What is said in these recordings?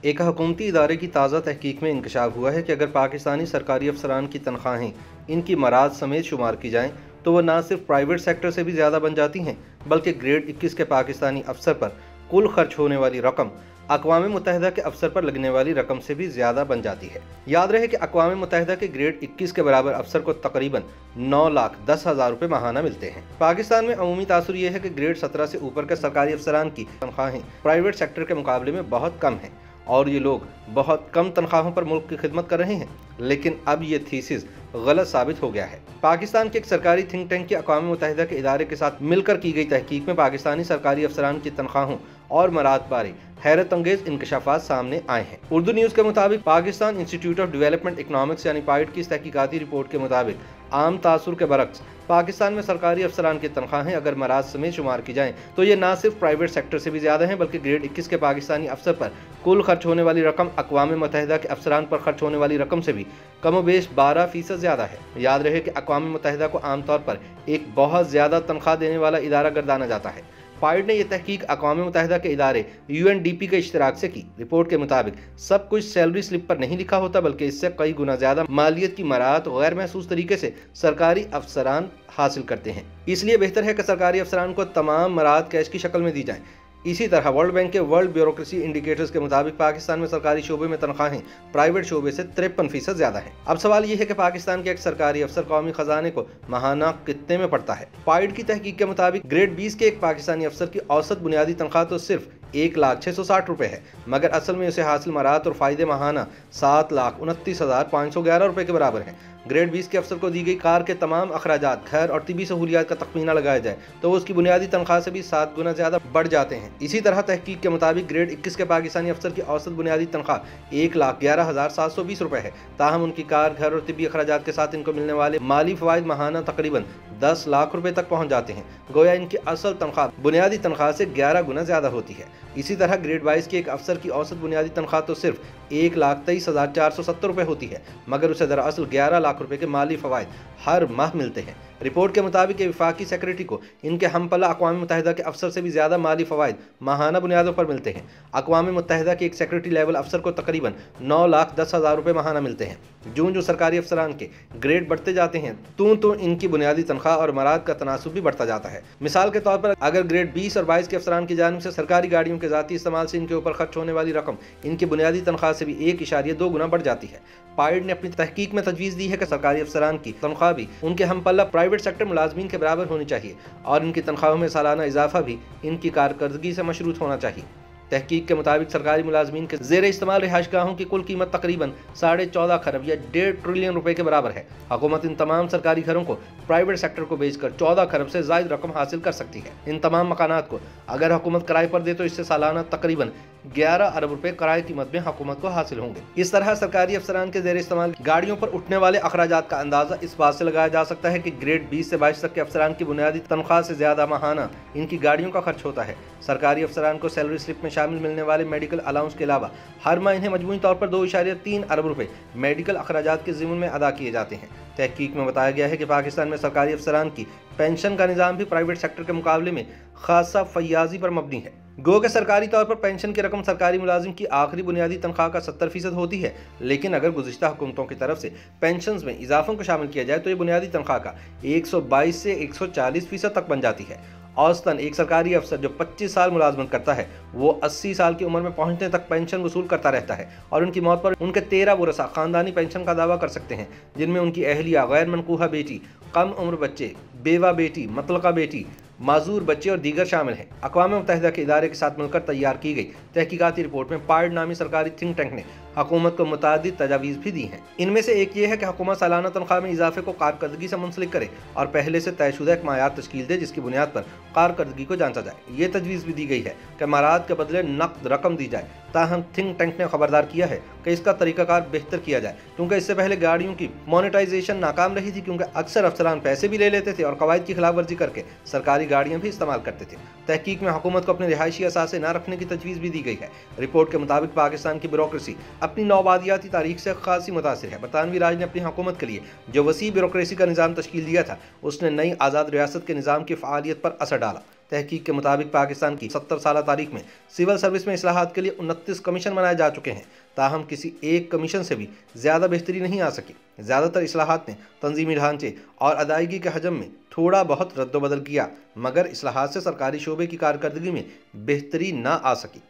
एक हुकूमती इदारे की ताज़ा तहकीक में इंकशाफ हुआ है कि अगर पाकिस्तानी सरकारी अफसरान की तनख्वाहें इनकी मराद समेत शुमार की जाएँ तो वह ना सिर्फ प्राइवेट सेक्टर से भी ज़्यादा बन जाती हैं, बल्कि ग्रेड 21 के पाकिस्तानी अफसर पर कुल खर्च होने वाली रकम अक़वाम मुत्तहिदा के अफसर पर लगने वाली रकम से भी ज़्यादा बन जाती है। याद रहे कि अक़वाम मुत्तहिदा के ग्रेड 21 के बराबर अफसर को तकरीबन 9,10,000 रुपये माहाना मिलते हैं। पाकिस्तान में अमूमी तासुर यह है कि ग्रेड 17 से ऊपर के सरकारी अफसरान की तनख्वाहें प्राइवेट सेक्टर के मुकाबले में बहुत कम हैं और ये लोग बहुत कम तनख्वाहों पर मुल्क की खिदमत कर रहे हैं। लेकिन अब ये थीसिस गलत साबित हो गया है। पाकिस्तान के एक सरकारी थिंक टैंक की अक़वाम मुत्तहिदा के इदारे के साथ मिलकर की गई तहकीक में पाकिस्तानी सरकारी अफसरान की तनख्वाहों और मराद बारे हैरत अंगेज इंकशाफात सामने आए हैं। उर्दू न्यूज़ के मुताबिक Pakistan institute of development economics यानी पाइट की इस तहकीकाती रिपोर्ट के मुताबिक आम तासुर के बरक्स पाकिस्तान में सरकारी अफसरान की तनख्वाहें अगर मराज समेत शुमार की जाएँ तो ये ना सिर्फ प्राइवेट सेक्टर से भी ज़्यादा हैं, बल्कि ग्रेड 21 के पाकिस्तानी अफसर पर कुल खर्च होने वाली रकम अक़वाम मुत्तहिदा के अफसरान पर खर्च होने वाली रकम से भी कमोबेश 12% ज़्यादा है। याद रहे कि अक़वाम मुत्तहिदा को आमतौर पर एक बहुत ज़्यादा तनख्वाह देने वाला इदारा गर्दाना जाता है। पाइट ने यह तहकीक अक़वाम मुत्तहिदा के इदारे UNDP के इश्तराक से की। रिपोर्ट के मुताबिक सब कुछ सैलरी स्लिप पर नहीं लिखा होता, बल्कि इससे कई गुना ज़्यादा मालियत की मराहत गैर महसूस तरीके से सरकारी अफसरान हासिल करते हैं। इसलिए बेहतर है कि सरकारी अफसरान को तमाम मराहत कैश की शक्ल में दी जाएँ। इसी तरह वर्ल्ड बैंक के वर्ल्ड ब्यूरोक्रेसी इंडिकेटर्स के मुताबिक पाकिस्तान में सरकारी शोबे में तनख्वाहें प्राइवेट शोबे से 53% ज़्यादा है। अब सवाल यह है कि पाकिस्तान के एक सरकारी अफसर कौमी खजाने को माहाना कितने में पड़ता है। पाइट की तहकीक के मुताबिक ग्रेड 20 के एक पाकिस्तानी अफसर की औसत बुनियादी तनख्वाह तो सिर्फ 1,06,60 रुपये है, मगर असल में उसे हासिल मराहत और फ़ायदे माहाना 7,29,511 रुपये के बराबर है। ग्रेड 20 के अफसर को दी गई कार के तमाम अखराजात, घर और तिबी सहूलियात का तखमीना लगाया जाए तो वो उसकी बुनियादी तनख्वाह से भी 7 गुना ज़्यादा बढ़ जाते हैं। इसी तरह तहकीक के मुताबिक ग्रेड 21 के पाकिस्तानी अफसर की औसत बुनियादी तनख्वाह 1,11,720 रुपये है, ताहम उनकी कार, घर और तिबी अखराजात के साथ इनको मिलने वाले माली फ़वाइद माहाना तकरीबन 10 लाख रुपये तक पहुँच जाते हैं। गोया इनकी असल तनख्वाह बुनियादी तनख्वाह से 11 गुना ज़्यादा होती है। इसी तरह ग्रेड 22 के एक अफसर की औसत बुनियादी तनख्वाह तो सिर्फ 1,23,470 रुपये होती है, मगर उसे दरअसल 11 लाख रुपए के माली फ़वाइद हर माह मिलते हैं। रिपोर्ट के मुताबिक वफाकी सेक्रेटरी को इनके हमपला अक़वाम मुत्तहिदा के अफसर से भी ज़्यादा माली फ़वाइद माहाना बुनियादों पर मिलते हैं। अक़वाम मुत्तहिदा के एक सेक्रेटरी लेवल अफसर को तकरीबन 9,10,000 रुपये माहाना मिलते हैं। जो सरकारी अफसरान के ग्रेड बढ़ते जाते हैं तो इनकी बुनियादी तनख्वाह और मराद का तनासुब भी बढ़ता जाता है। मिसाल के तौर पर अगर ग्रेड 20 और 22 के अफसरान की जानिब से सरकारी गाड़ियों के ज़ाती इस्तेमाल से इनके ऊपर खर्च होने वाली रकम इनकी बुनियादी तनख्वाह से भी 1.2 गुना बढ़ जाती है। पाइड ने अपनी तहकीक में तजवीज़ दी है कि सरकारी अफसरान की तनख्वाह भी उनके हमपल्ला प्राइवेट सेक्टर मुलाजमीन के बराबर होनी चाहिए और इनकी तनख्वाहों में सालाना इजाफा भी इनकी कारकर्दगी से मशरूत होना चाहिए। तहकीक के मुताबिक सरकारी मुलाजमीन के ज़ेर इस्तेमाल रिहाइशगाहों की कुल कीमत तकरीबन 14.5 खरब या 1.5 ट्रिलियन रुपए के बराबर है। हुकूमत इन तमाम सरकारी घरों को प्राइवेट सेक्टर को बेचकर 14 खरब से ज़ायद रकम हासिल कर सकती है। इन तमाम मकानात को अगर हुकूमत किराए पर दे तो इससे सालाना तकरीबन 11 अरब रुपए किराए कीमत में हुकूमत को हासिल होंगे। इस तरह सरकारी अफसरान के ज़ेर इस्तेमाल गाड़ियों पर उठने वाले अखराजात का अंदाज़ा इस बात से लगाया जा सकता है कि ग्रेड 20 से 22 तक के अफसरान की बुनियादी तनख्वाह से ज़्यादा माहाना इनकी गाड़ियों का खर्च होता है। सरकारी अफसरान को सैलरी स्लिप में शामिल मिलने वाले मेडिकल अलाउंस के अलावा हर माह इन्हें मजमूई तौर पर 2.3 अरब रुपए मेडिकल अखराजात के ज़िम्मे में अदा किए जाते हैं। तहकीक में बताया गया है कि पाकिस्तान में सरकारी अफसरान की पेंशन का निज़ाम भी प्राइवेट सेक्टर के मुकाबले में खासा फयाजी पर मबनी है। गो के सरकारी तौर पर पेंशन की रकम सरकारी मुलाजिम की आखिरी बुनियादी तनख्वाह का 70% होती है, लेकिन अगर गुज़िश्ता हुकूमतों की तरफ से पेंशन में इजाफों को शामिल किया जाए तो ये बुनियादी तनख्वाह का 122 से 140% तक बन जाती है। औसतन एक सरकारी अफसर जो 25 साल मुलाजमत करता है वो 80 साल की उम्र में पहुंचने तक पेंशन वसूल करता रहता है और उनकी मौत पर उनके 13 वरसा खानदानी पेंशन का दावा कर सकते हैं, जिनमें उनकी अहलिया, गैर मनकूहा बेटी, कम उम्र बच्चे, बेवा बेटी, मतलका बेटी, माजूर बच्चे और दीगर शामिल हैं। अक़वाम मुत्तहिदा के इदारे के साथ मिलकर तैयार की गई तहकीकाती रिपोर्ट में पाइड नामी सरकारी थिंक टैंक ने हुकूमत को मुतादिद तजावीज़ भी दी हैं। इनमें से एक ये है कि हुकूमत सालाना तनख्वाह में इजाफे को कारकर्दगी से मुंसलिक करे और पहले से तयशुदा एक मायार तश्कील दे जिसकी बुनियाद पर कारकर्दगी को जांचा जाए। ये तजवीज़ भी दी गई है कि मराद के बदले नकद रकम दी जाए। ताहम थिंक टैंक ने खबरदार किया है कि इसका तरीकाकार बेहतर किया जाए, क्योंकि इससे पहले गाड़ियों की मोनेटाइजेशन नाकाम रही थी, क्योंकि अक्सर अफसरान पैसे भी ले लेते थे और कवायद की खिलाफ वर्जी करके सरकारी गाड़ियाँ भी इस्तेमाल करते थे। तहकीक में हुकूमत को अपने रिहायशी असासे न रखने की तजवीज़ भी दी गई है। रिपोर्ट के मुताबिक पाकिस्तान की ब्यूरोक्रेसी अपनी नौबादियाती तारीख से खासी मुतासिर है। बरतानवी राज ने अपनी हुकूमत के लिए जो वसी ब्यूरोक्रेसी का निज़ाम तश्कील दिया था उसने नई आज़ाद रियासत के निज़ाम की फ़आलियत पर असर डाला। तहकीक के मुताबिक पाकिस्तान की 70 साल तारीख में सिविल सर्विस में इस्लाहात के लिए 29 कमीशन बनाए जा चुके हैं, ताहम किसी एक कमीशन से भी ज़्यादा बेहतरी नहीं आ सकी। ज़्यादातर इस्लाहात ने तंजीमी ढांचे और अदायगी के हजम में थोड़ा बहुत रद्दोबदल किया, मगर इस्लाहात से सरकारी शोबे की कारकर्दगी में बेहतरी न आ सकी।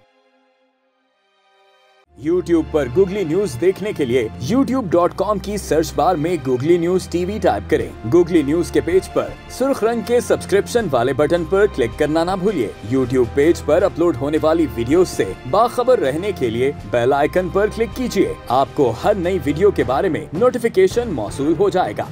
YouTube पर गूगली न्यूज देखने के लिए youtube.com की सर्च बार में गूगली न्यूज टीवी टाइप करें। गूगली न्यूज के पेज पर सुर्ख रंग के सब्सक्रिप्शन वाले बटन पर क्लिक करना ना भूलिए। YouTube पेज पर अपलोड होने वाली वीडियोस से बाखबर रहने के लिए बेल आइकन पर क्लिक कीजिए। आपको हर नई वीडियो के बारे में नोटिफिकेशन मौसूल हो जाएगा।